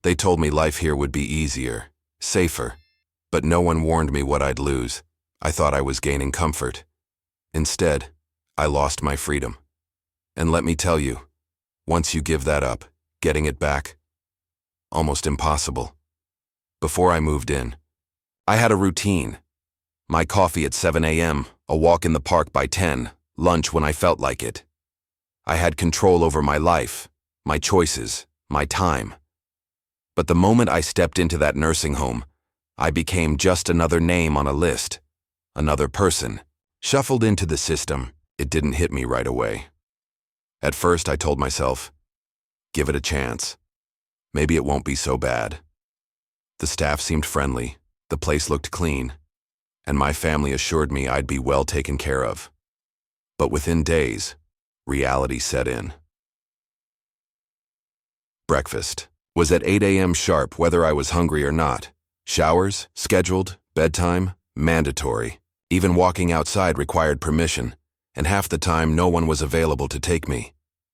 They told me life here would be easier, safer, but no one warned me what I'd lose. I thought I was gaining comfort. Instead, I lost my freedom. And let me tell you, once you give that up, getting it back, almost impossible. Before I moved in, I had a routine. My coffee at 7 a.m., a walk in the park by 10, lunch when I felt like it. I had control over my life, my choices, my time. But the moment I stepped into that nursing home, I became just another name on a list, another person. Shuffled into the system, it didn't hit me right away. At first, I told myself, give it a chance. Maybe it won't be so bad. The staff seemed friendly, the place looked clean, and my family assured me I'd be well taken care of. But within days, reality set in. Breakfast was at 8 a.m. sharp whether I was hungry or not. Showers, scheduled, bedtime, mandatory. Even walking outside required permission, and half the time no one was available to take me.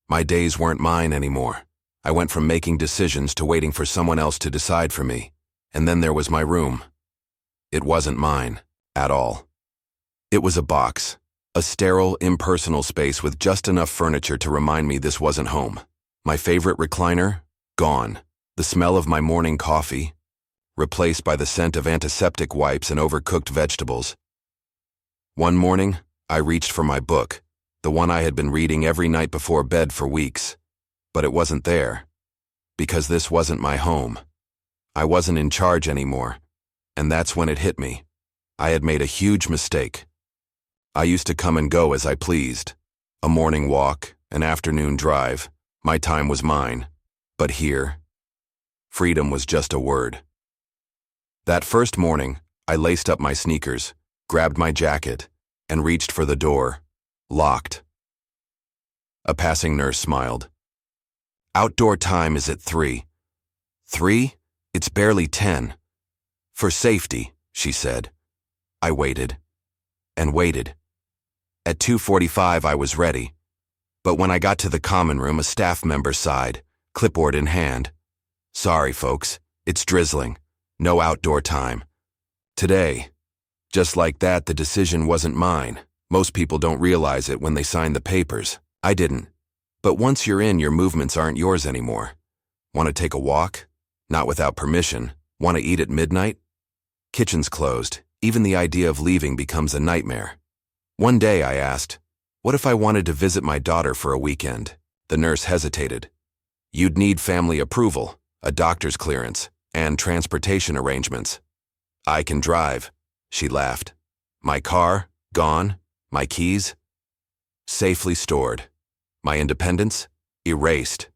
My days weren't mine anymore. I went from making decisions to waiting for someone else to decide for me. And then there was my room. It wasn't mine, at all. It was a box, a sterile, impersonal space with just enough furniture to remind me this wasn't home. My favorite recliner, gone. The smell of my morning coffee, replaced by the scent of antiseptic wipes and overcooked vegetables. One morning, I reached for my book, the one I had been reading every night before bed for weeks. But it wasn't there, because this wasn't my home. I wasn't in charge anymore, and that's when it hit me. I had made a huge mistake. I used to come and go as I pleased. A morning walk, an afternoon drive, my time was mine. But here, freedom was just a word. That first morning, I laced up my sneakers, grabbed my jacket, and reached for the door, locked. A passing nurse smiled. Outdoor time is at 3. 3? It's barely 10. For safety, she said. I waited. And waited. At 2:45 I was ready. But when I got to the common room, a staff member sighed, clipboard in hand. Sorry, folks, it's drizzling. No outdoor time. Today. Just like that, the decision wasn't mine. Most people don't realize it when they sign the papers. I didn't. But once you're in, your movements aren't yours anymore. Want to take a walk? Not without permission. Want to eat at midnight? Kitchen's closed. Even the idea of leaving becomes a nightmare. One day I asked, what if I wanted to visit my daughter for a weekend? The nurse hesitated. You'd need family approval, a doctor's clearance, and transportation arrangements. I can drive, she laughed. My car, gone. My keys, safely stored. My independence, erased.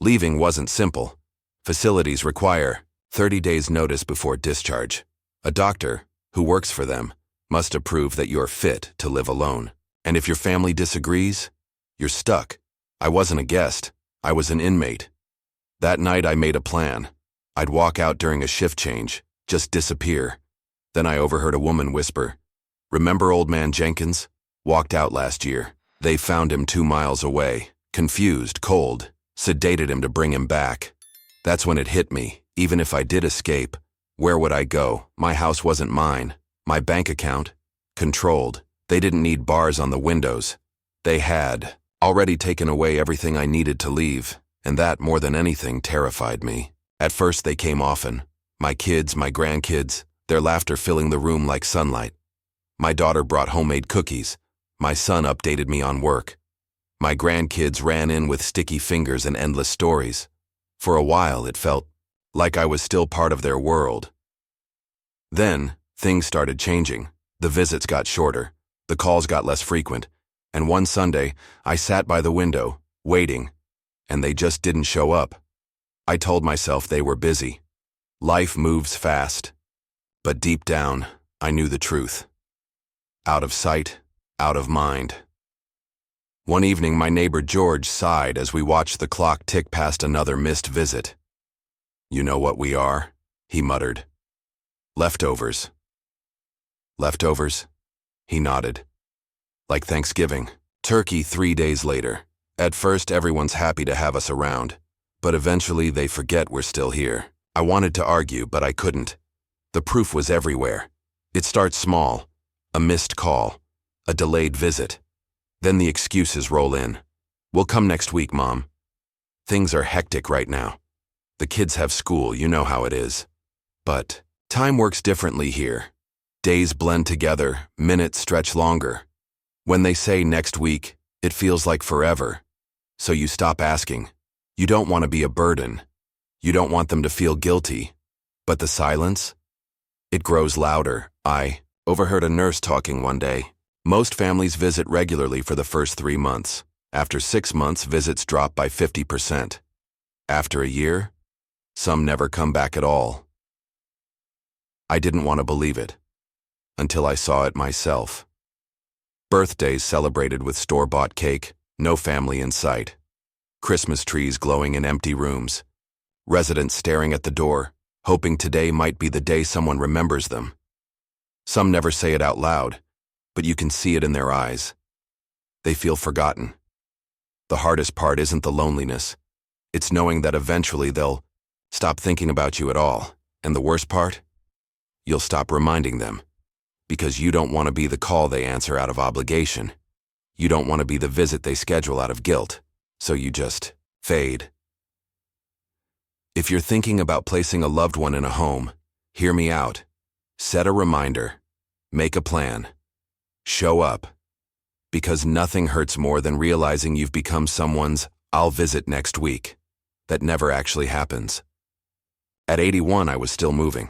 Leaving wasn't simple. Facilities require 30 days notice before discharge. A doctor, who works for them, must approve that you're fit to live alone. And if your family disagrees, you're stuck. I wasn't a guest. I was an inmate. That night I made a plan. I'd walk out during a shift change, just disappear. Then I overheard a woman whisper, remember old man Jenkins? Walked out last year. They found him 2 miles away, confused, cold, sedated him to bring him back. That's when it hit me. Even if I did escape, where would I go? My house wasn't mine. My bank account, controlled. They didn't need bars on the windows. They had already taken away everything I needed to leave, and that, more than anything, terrified me. At first they came often. My kids, my grandkids, their laughter filling the room like sunlight. My daughter brought homemade cookies. My son updated me on work. My grandkids ran in with sticky fingers and endless stories. For a while, it felt like I was still part of their world. Then, things started changing. The visits got shorter. The calls got less frequent. And one Sunday, I sat by the window, waiting, and they just didn't show up. I told myself they were busy. Life moves fast. But deep down, I knew the truth. Out of sight, out of mind. One evening, my neighbor George sighed as we watched the clock tick past another missed visit. You know what we are, he muttered. Leftovers. Leftovers? He nodded. Like Thanksgiving. Turkey 3 days later. At first, everyone's happy to have us around, but eventually they forget we're still here. I wanted to argue, but I couldn't. The proof was everywhere. It starts small. A missed call. A delayed visit. Then the excuses roll in. We'll come next week, Mom. Things are hectic right now. The kids have school, you know how it is. But time works differently here. Days blend together, minutes stretch longer. When they say next week, it feels like forever. So you stop asking. You don't want to be a burden. You don't want them to feel guilty. But the silence? It grows louder. I overheard a nurse talking one day. Most families visit regularly for the first 3 months. After 6 months, visits drop by 50%. After a year, some never come back at all. I didn't want to believe it until I saw it myself. Birthdays celebrated with store-bought cake, no family in sight. Christmas trees glowing in empty rooms. Residents staring at the door, hoping today might be the day someone remembers them. Some never say it out loud, but you can see it in their eyes. They feel forgotten. The hardest part isn't the loneliness. It's knowing that eventually they'll stop thinking about you at all. And the worst part? You'll stop reminding them. Because you don't want to be the call they answer out of obligation. You don't want to be the visit they schedule out of guilt. So you just fade. If you're thinking about placing a loved one in a home, hear me out. Set a reminder. Make a plan. Show up. Because nothing hurts more than realizing you've become someone's "I'll visit next week" that never actually happens. At 81, I was still moving.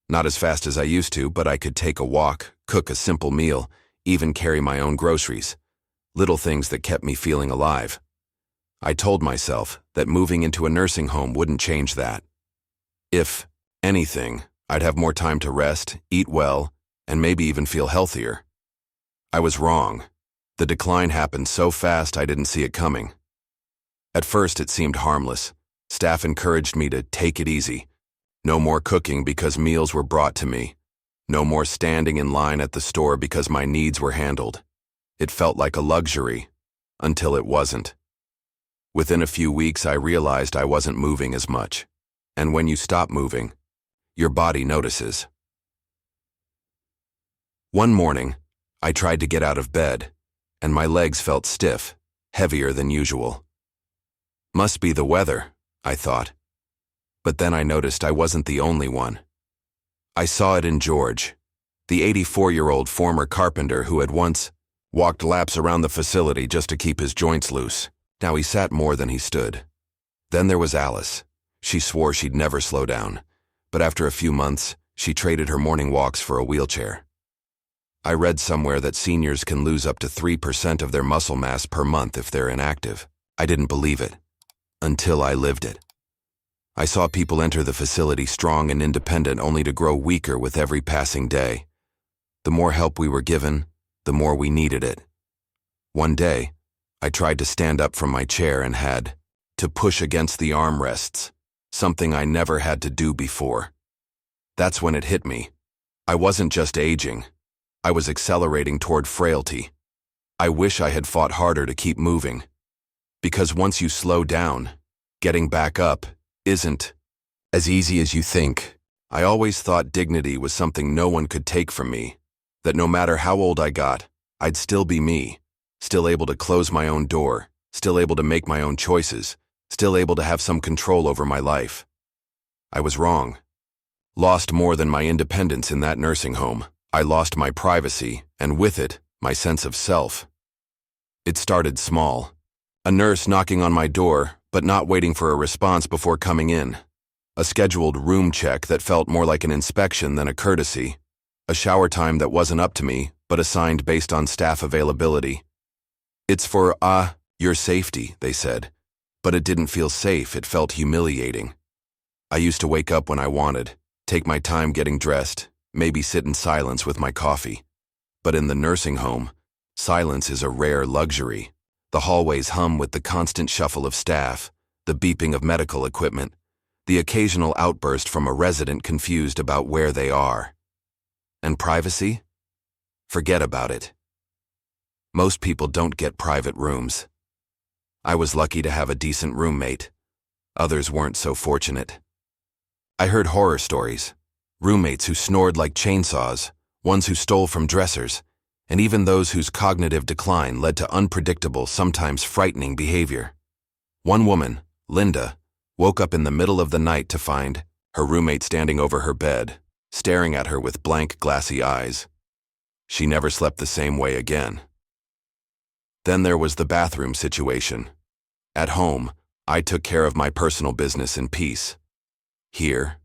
Not as fast as I used to, but I could take a walk, cook a simple meal, even carry my own groceries. Little things that kept me feeling alive. I told myself that moving into a nursing home wouldn't change that. If anything, I'd have more time to rest, eat well, and maybe even feel healthier. I was wrong. The decline happened so fast I didn't see it coming. At first it seemed harmless. Staff encouraged me to take it easy. No more cooking because meals were brought to me. No more standing in line at the store because my needs were handled. It felt like a luxury, until it wasn't. Within a few weeks I realized I wasn't moving as much. And when you stop moving, your body notices. One morning, I tried to get out of bed, and my legs felt stiff, heavier than usual. Must be the weather, I thought. But then I noticed I wasn't the only one. I saw it in George, the 84-year-old former carpenter who had once walked laps around the facility just to keep his joints loose. Now he sat more than he stood. Then there was Alice. She swore she'd never slow down, but after a few months, she traded her morning walks for a wheelchair. I read somewhere that seniors can lose up to 3% of their muscle mass per month if they're inactive. I didn't believe it, until I lived it. I saw people enter the facility strong and independent only to grow weaker with every passing day. The more help we were given, the more we needed it. One day, I tried to stand up from my chair and had to push against the armrests, something I never had to do before. That's when it hit me. I wasn't just aging. I was accelerating toward frailty. I wish I had fought harder to keep moving. Because once you slow down, getting back up isn't as easy as you think. I always thought dignity was something no one could take from me, that no matter how old I got, I'd still be me, still able to close my own door, still able to make my own choices, still able to have some control over my life. I was wrong. Lost more than my independence in that nursing home. I lost my privacy, and with it, my sense of self. It started small. A nurse knocking on my door, but not waiting for a response before coming in. A scheduled room check that felt more like an inspection than a courtesy. A shower time that wasn't up to me, but assigned based on staff availability. It's for, your safety, they said. But it didn't feel safe, it felt humiliating. I used to wake up when I wanted, take my time getting dressed, maybe sit in silence with my coffee. But in the nursing home, silence is a rare luxury. The hallways hum with the constant shuffle of staff, the beeping of medical equipment, the occasional outburst from a resident confused about where they are. And privacy? Forget about it. Most people don't get private rooms. I was lucky to have a decent roommate. Others weren't so fortunate. I heard horror stories. Roommates who snored like chainsaws, ones who stole from dressers, and even those whose cognitive decline led to unpredictable, sometimes frightening behavior. One woman, Linda, woke up in the middle of the night to find her roommate standing over her bed, staring at her with blank, glassy eyes. She never slept the same way again. Then there was the bathroom situation. At home, I took care of my personal business in peace. Here,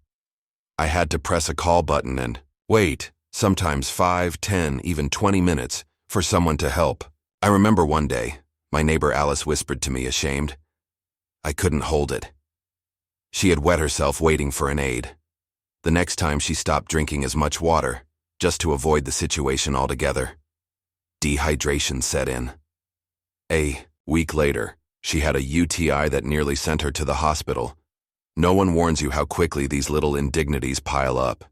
I had to press a call button and wait, sometimes 5, 10, even 20 minutes, for someone to help. I remember one day, my neighbor Alice whispered to me, ashamed. I couldn't hold it. She had wet herself waiting for an aide. The next time she stopped drinking as much water, just to avoid the situation altogether. Dehydration set in. A week later, she had a UTI that nearly sent her to the hospital. No one warns you how quickly these little indignities pile up.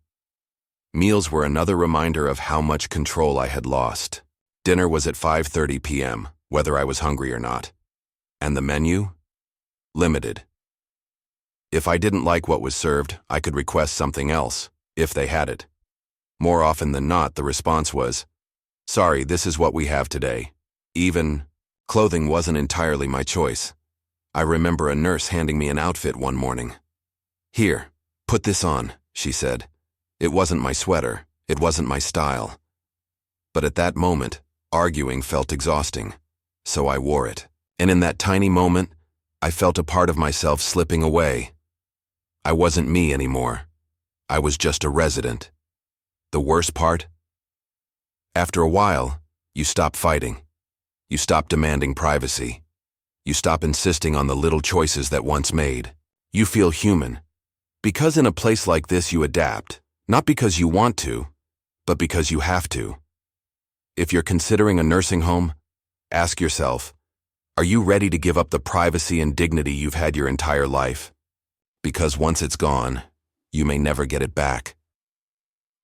Meals were another reminder of how much control I had lost. Dinner was at 5:30 p.m., whether I was hungry or not. And the menu? Limited. If I didn't like what was served, I could request something else, if they had it. More often than not, the response was, "Sorry, this is what we have today." Even clothing wasn't entirely my choice. I remember a nurse handing me an outfit one morning. "Here, put this on," she said. It wasn't my sweater, it wasn't my style. But at that moment, arguing felt exhausting, so I wore it. And in that tiny moment, I felt a part of myself slipping away. I wasn't me anymore. I was just a resident. The worst part? After a while, you stop fighting. You stop demanding privacy. You stop insisting on the little choices that once made. You feel human. Because in a place like this you adapt, not because you want to, but because you have to. If you're considering a nursing home, ask yourself, are you ready to give up the privacy and dignity you've had your entire life? Because once it's gone, you may never get it back.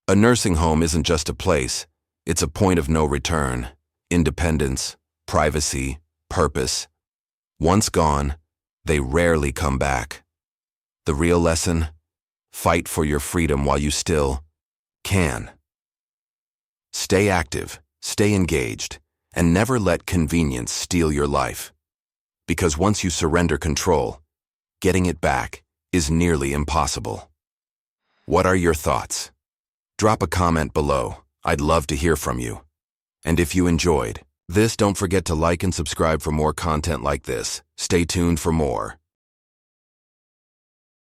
A nursing home isn't just a place, it's a point of no return. Independence, privacy, purpose. Once gone, they rarely come back. The real lesson? Fight for your freedom while you still can. Stay active, stay engaged, and never let convenience steal your life. Because once you surrender control, getting it back is nearly impossible. What are your thoughts? Drop a comment below. I'd love to hear from you. And if you enjoyed this, don't forget to like and subscribe for more content like this. Stay tuned for more.